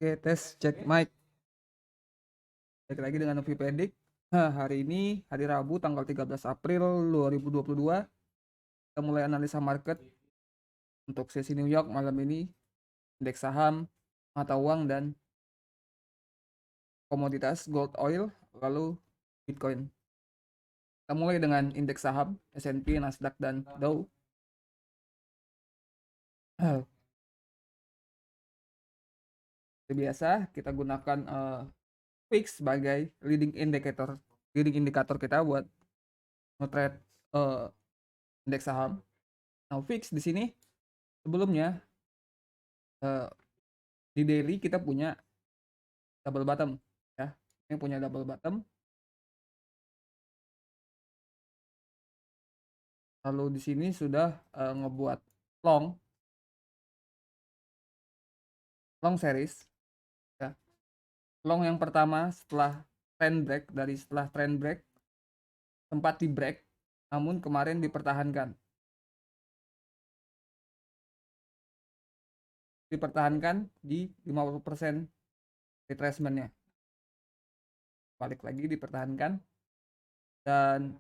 Oke, tes cek mic. Balik lagi dengan Novi Pedik. Hari ini hari Rabu tanggal 13 April 2022. Kita mulai analisa market untuk sesi New York malam ini. Indeks saham, mata uang, dan komoditas gold, oil, lalu Bitcoin. Kita mulai dengan indeks saham, S&P, Nasdaq, dan Dow. Seperti biasa, kita gunakan VIX sebagai leading indikator kita buat nge-trade indeks saham. Nah, VIX di sini sebelumnya di daily kita punya double bottom ya. Ini punya double bottom. Lalu di sini sudah ngebuat long series ya. Long yang pertama setelah trend break sempat di break, namun kemarin dipertahankan di 50% retracementnya, balik lagi dipertahankan, dan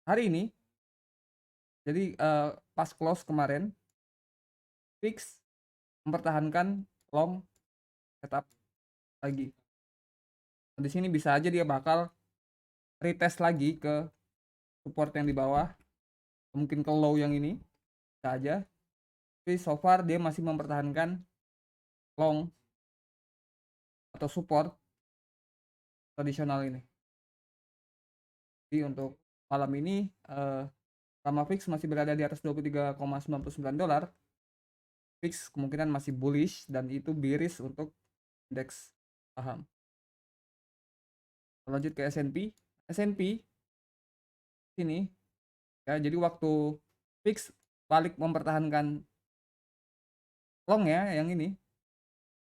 hari ini jadi pas close kemarin fix mempertahankan long tetap lagi. Di sini bisa aja dia bakal retest lagi ke support yang di bawah, mungkin ke low yang ini, bisa aja. Tapi so far dia masih mempertahankan long atau support tradisional ini. Jadi untuk malam ini sama fix masih berada di atas 23,99 dolar. Fix kemungkinan masih bullish dan itu bearish untuk indeks saham. Lanjut ke S&P. S&P sini ya, jadi waktu fix balik mempertahankan long ya, yang ini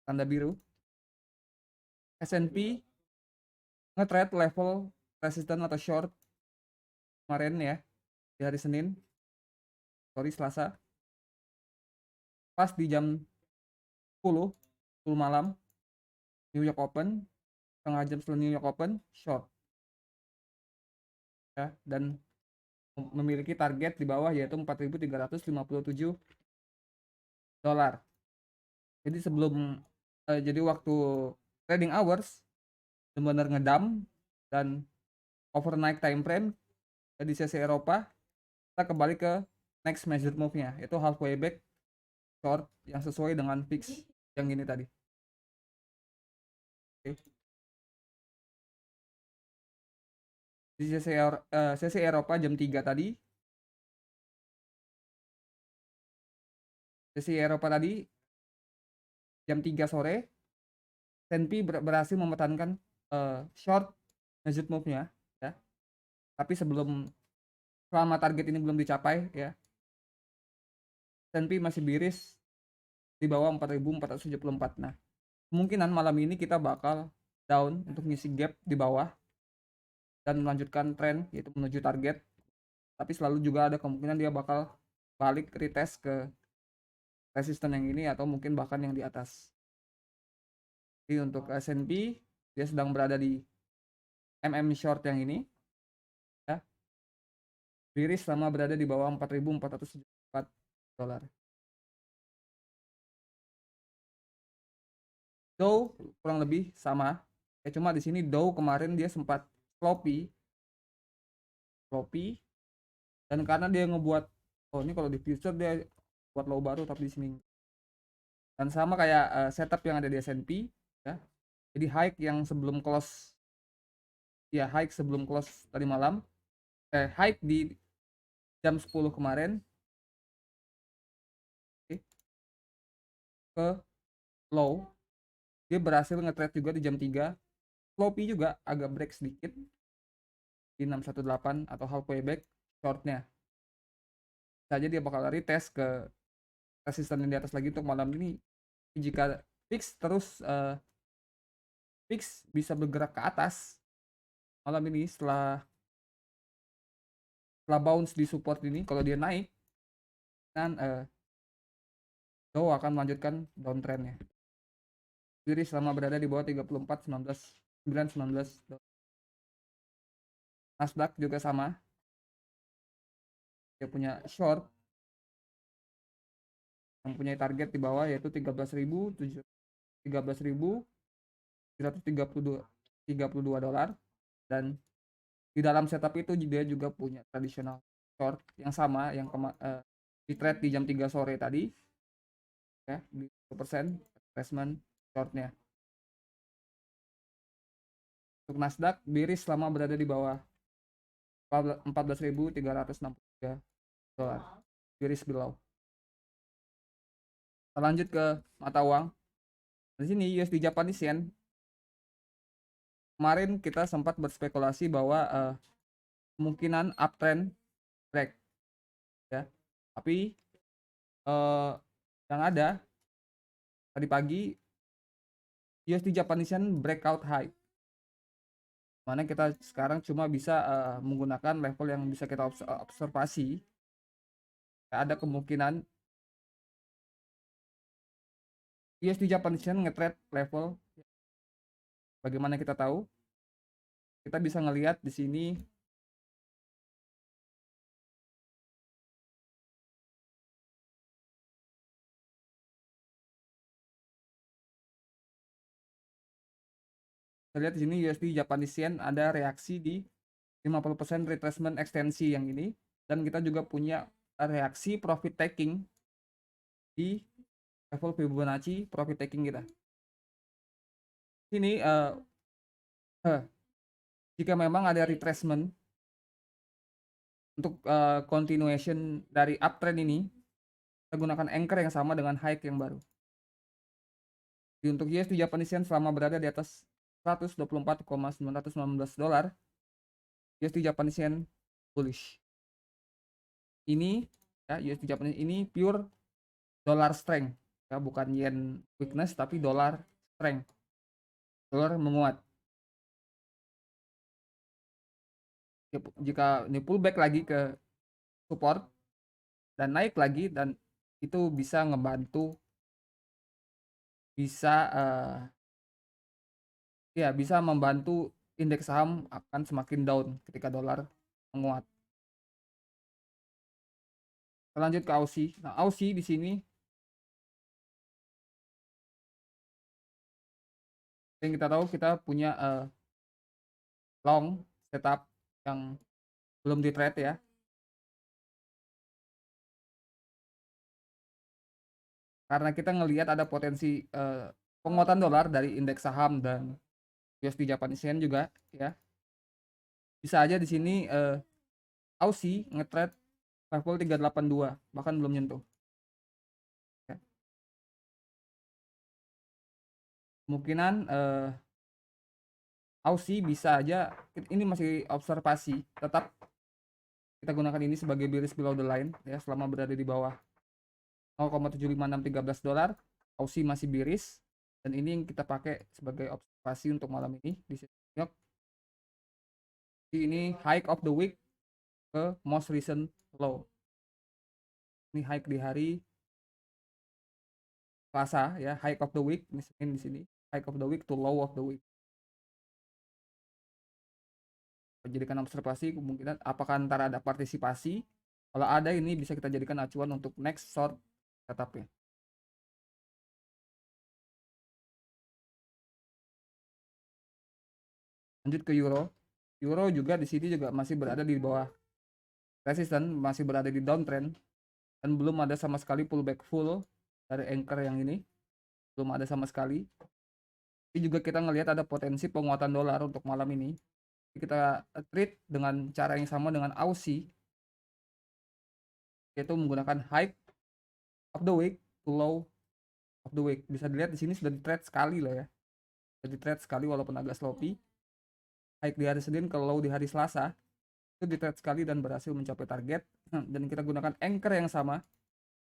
tanda biru, S&P nge-trade level resistance atau short kemarin ya, di hari Selasa, pas di jam 10 malam New York Open, setengah jam setelah New York Open, short ya, dan memiliki target di bawah yaitu 4.357 dolar. Jadi jadi waktu trading hours benar-benar ngedam, dan overnight time frame di sesi Eropa kita kembali ke next measured move-nya, yaitu halfway back short yang sesuai dengan fix yang ini tadi. Oke. Di sesi Eropa jam 3 tadi, jam 3 sore, S&P berhasil mempertahankan short measured move-nya ya. Tapi selama target ini belum dicapai ya, S&P masih bearish di bawah 4.474. Nah, kemungkinan malam ini kita bakal down untuk ngisi gap di bawah dan melanjutkan tren yaitu menuju target. Tapi selalu juga ada kemungkinan dia bakal balik retest ke resisten yang ini atau mungkin bahkan yang di atas. Jadi untuk S&P dia sedang berada di short yang ini ya. Bearish selama berada di bawah 4.474 dolar. Dow kurang lebih sama. Cuma di sini Dow kemarin dia sempat floppy, dan karena dia ngebuat ini kalau di future dia buat low baru tapi di sini, dan sama kayak setup yang ada di S&P ya. Jadi high sebelum close tadi malam, high di jam 10 kemarin ke low, dia berhasil nge-trade juga di jam 3, floppy juga, agak break sedikit di 618 atau halfway back shortnya. Saja dia bakal retest ke resisten yang di atas lagi untuk malam ini. Jika fix bisa bergerak ke atas malam ini setelah bounce di support ini, kalau dia naik dan Dow akan melanjutkan downtrendnya. Diri selama berada di bawah 34 19 Nasdaq juga sama, dia punya short yang punya target di bawah yaitu 13.732 dolar, dan di dalam setup itu dia juga punya tradisional short yang sama yang di trade di jam 3 sore tadi ya, di 1% retracement shortnya. Untuk Nasdaq diri selama berada di bawah 14.363 dolar, diri below. Kita lanjut ke mata uang. Di sini USD Japanese Yen, kemarin kita sempat berspekulasi bahwa kemungkinan uptrend break ya, tapi yang ada tadi pagi USD Japanese Yen breakout high, mana kita sekarang cuma bisa menggunakan level yang bisa kita observasi. Ada kemungkinan USD Japanese Yen nge-trade level, bagaimana kita tahu, kita bisa ngelihat di sini kita lihat di sini USD Japanese Yen ada reaksi di 50% retracement ekstensi yang ini, dan kita juga punya reaksi profit taking di level Fibonacci profit taking kita. Sini jika memang ada retracement untuk continuation dari uptrend ini, kita gunakan anchor yang sama dengan high yang baru. Jadi untuk USD Japanese Yen selama berada di atas 124,919 dolar, USD Japanese Yen bullish. Ini ya, USD Japanese ini pure dollar strength ya, bukan yen weakness tapi dolar strength, dolar menguat. Jika ini pullback lagi ke support dan naik lagi, dan itu bisa ngebantu, bisa ya bisa membantu indeks saham akan semakin down ketika dolar menguat. Kita lanjut ke Aussie. Nah, Aussie di sini yang kita tahu kita punya long setup yang belum di trade ya. Karena kita ngelihat ada potensi penguatan dolar dari indeks saham dan USD Japanese Yen juga ya. Bisa aja di sini Aussie nge-trade level 382 bahkan belum nyentuh. Ya. Kemungkinan Aussie bisa aja, ini masih observasi, tetap kita gunakan ini sebagai bearish below the line ya, selama berada di bawah 0,75613 dolar, Aussie masih bearish, dan ini yang kita pakai sebagai observasi untuk malam ini di New York. Ini high of the week ke most recent low. Ini high di hari Selasa ya, high of the week ini di sini, high of the week to low of the week. Jadikan observasi kemungkinan apakah antara ada partisipasi. Kalau ada, ini bisa kita jadikan acuan untuk next short setupnya. Lanjut ke euro. Euro juga di sini juga masih berada di bawah resisten, masih berada di downtrend, dan belum ada sama sekali pullback full dari anchor yang ini, belum ada sama sekali. Ini juga kita ngelihat ada potensi penguatan dolar untuk malam ini. Kita treat dengan cara yang sama dengan Aussie, yaitu menggunakan high of the week to low of the week. Bisa dilihat di sini sudah di trade sekali loh ya, sudah di trade sekali walaupun agak sloppy. High di hari Senin ke low di hari Selasa itu di trade sekali dan berhasil mencapai target. Dan kita gunakan anchor yang sama,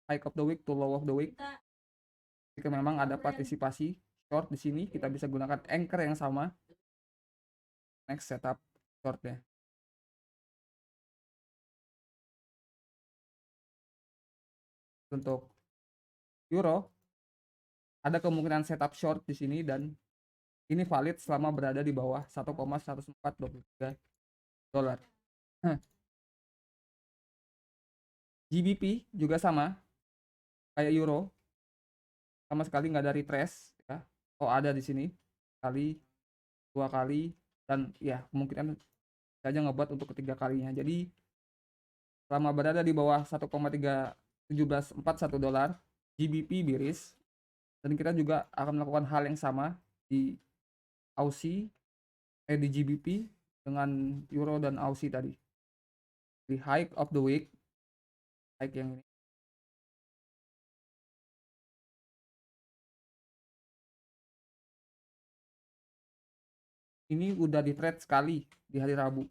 high of the week to low of the week. Jika memang ada partisipasi short di sini, kita bisa gunakan anchor yang sama next setup shortnya. Untuk euro ada kemungkinan setup short di sini, dan ini valid selama berada di bawah 1,1423 dolar. GBP juga sama kayak euro, sama sekali nggak ada retrace ya. Oh, ada di sini kali, 2 kali, dan ya kemungkinan saja ngebuat untuk ketiga kalinya. Jadi selama berada di bawah 1,31741 dolar, GBP biris, dan kita juga akan melakukan hal yang sama di Aussie, di GBP dengan euro dan Aussie tadi. Di high of the week, high yang ini udah di trade sekali di hari Rabu,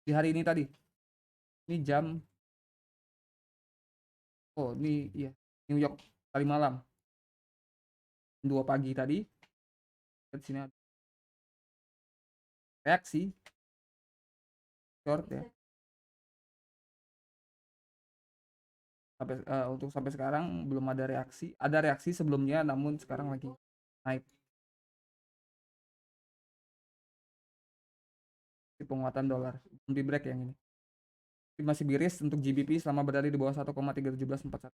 di hari ini tadi. Ini jam, oh ini ya, New York kali malam 2 pagi tadi. Lihat sini ada reaksi short ya. Untuk sampai sekarang belum ada reaksi. Ada reaksi sebelumnya, namun sekarang lagi naik. Di penguatan dolar, belum di break yang ini. Masih biris untuk GBP selama berada di bawah 1,31741.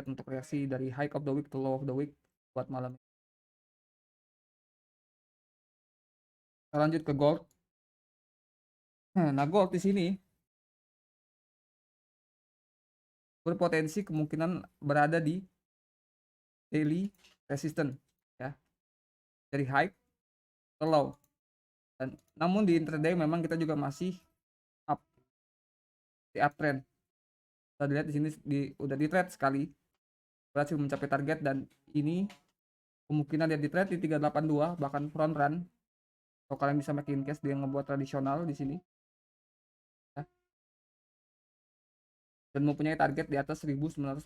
Untuk reaksi dari high of the week to low of the week buat malam. Kita lanjut ke gold. Nah, gold di sini berpotensi kemungkinan berada di daily resistance ya, dari high ke low. Dan namun di intraday memang kita juga masih up, di uptrend. Kita lihat di sini udah di trade sekali, berhasil mencapai target, dan ini kemungkinan dia di trade di 382 bahkan front run. Kalau kalian bisa makin case dia ngebuat tradisional di sini ya, dan mempunyai target di atas 1988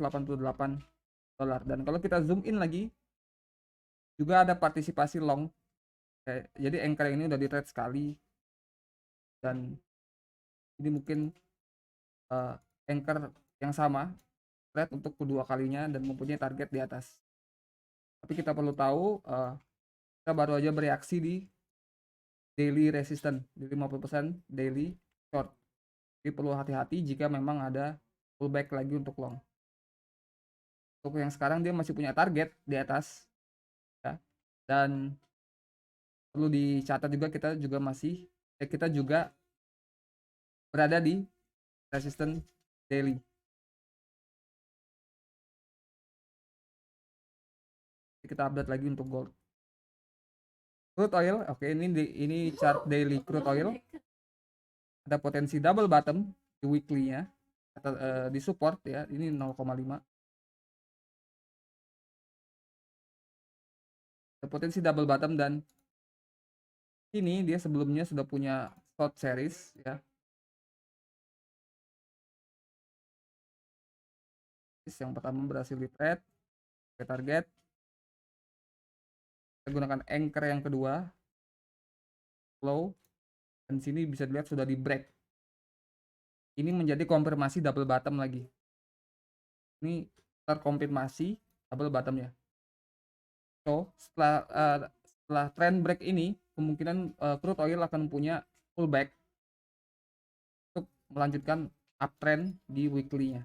dolar. Dan kalau kita zoom in lagi, juga ada partisipasi long. Jadi anchor ini udah di trade sekali, dan ini mungkin anchor yang sama trade untuk kedua kalinya dan mempunyai target di atas. Tapi kita perlu tahu, kita baru aja bereaksi di daily resistance di 50% daily short. Jadi perlu hati-hati jika memang ada pullback lagi untuk long. Untuk yang sekarang dia masih punya target di atas ya. Dan perlu dicatat juga, kita juga berada di resistance daily. Kita update lagi untuk gold. Crude oil, oke, ini chart daily crude oil. Ada potensi double bottom di weekly-nya atau di support ya, ini 0,5. Ada potensi double bottom, dan ini dia sebelumnya sudah punya short series ya. Yang pertama berhasil di trade ke target. Kita gunakan anchor yang kedua, low, dan sini bisa dilihat sudah di break. Ini menjadi konfirmasi double bottom lagi. Ini terkonfirmasi double bottomnya. So setelah trend break ini, kemungkinan crude oil akan punya pullback untuk melanjutkan uptrend di weekly-nya.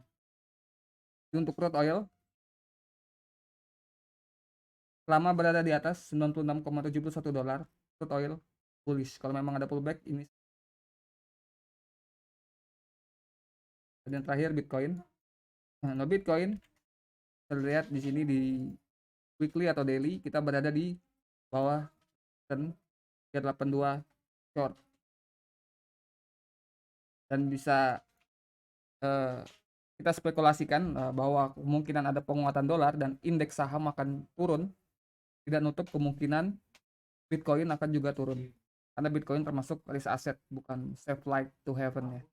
Untuk crude oil, selama berada di atas 96,71 dolar, crude oil bullish. Kalau memang ada pullback ini. Dan terakhir Bitcoin. Nah, Bitcoin terlihat di sini di weekly atau daily kita berada di bawah 382 short, dan bisa kita spekulasikan bahwa kemungkinan ada penguatan dolar dan indeks saham akan turun. Tidak nutup kemungkinan Bitcoin akan juga turun, karena Bitcoin termasuk risk asset, bukan safe flight to heaven ya.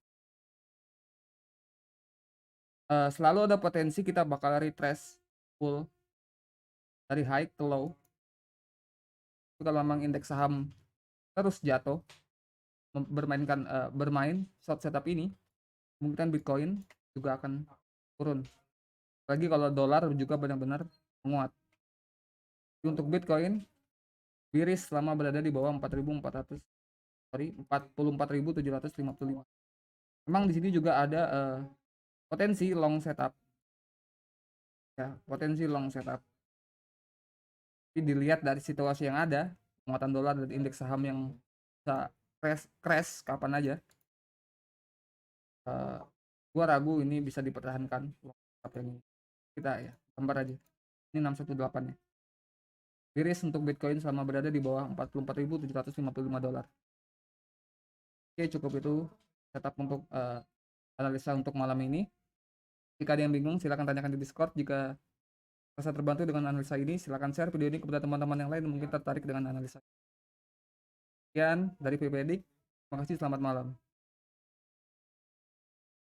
Selalu ada potensi kita bakal retrace full dari high ke low. Kalau memang indeks saham terus jatuh, bermain short setup ini, kemungkinan Bitcoin juga akan turun. Lagi kalau dolar juga benar-benar menguat. Untuk Bitcoin miris selama berada di bawah 4.400, sorry, 44.755. Memang di sini juga ada potensi long setup, ya, potensi long setup. Tapi dilihat dari situasi yang ada, penguatan dolar dan indeks saham yang bisa crash kapan aja, gua ragu ini bisa dipertahankan long setup yang kita ya. Gambar aja. Ini 618 ya. Miris untuk Bitcoin selama berada di bawah 44.755 dolar. Oke, cukup itu setup untuk analisa untuk malam ini. Jika ada yang bingung, silahkan tanyakan di Discord. Jika merasa terbantu dengan analisa ini, silahkan share video ini kepada teman-teman yang lain yang mungkin tertarik dengan analisa. Sekian dari Pipedik. Terima kasih, selamat malam.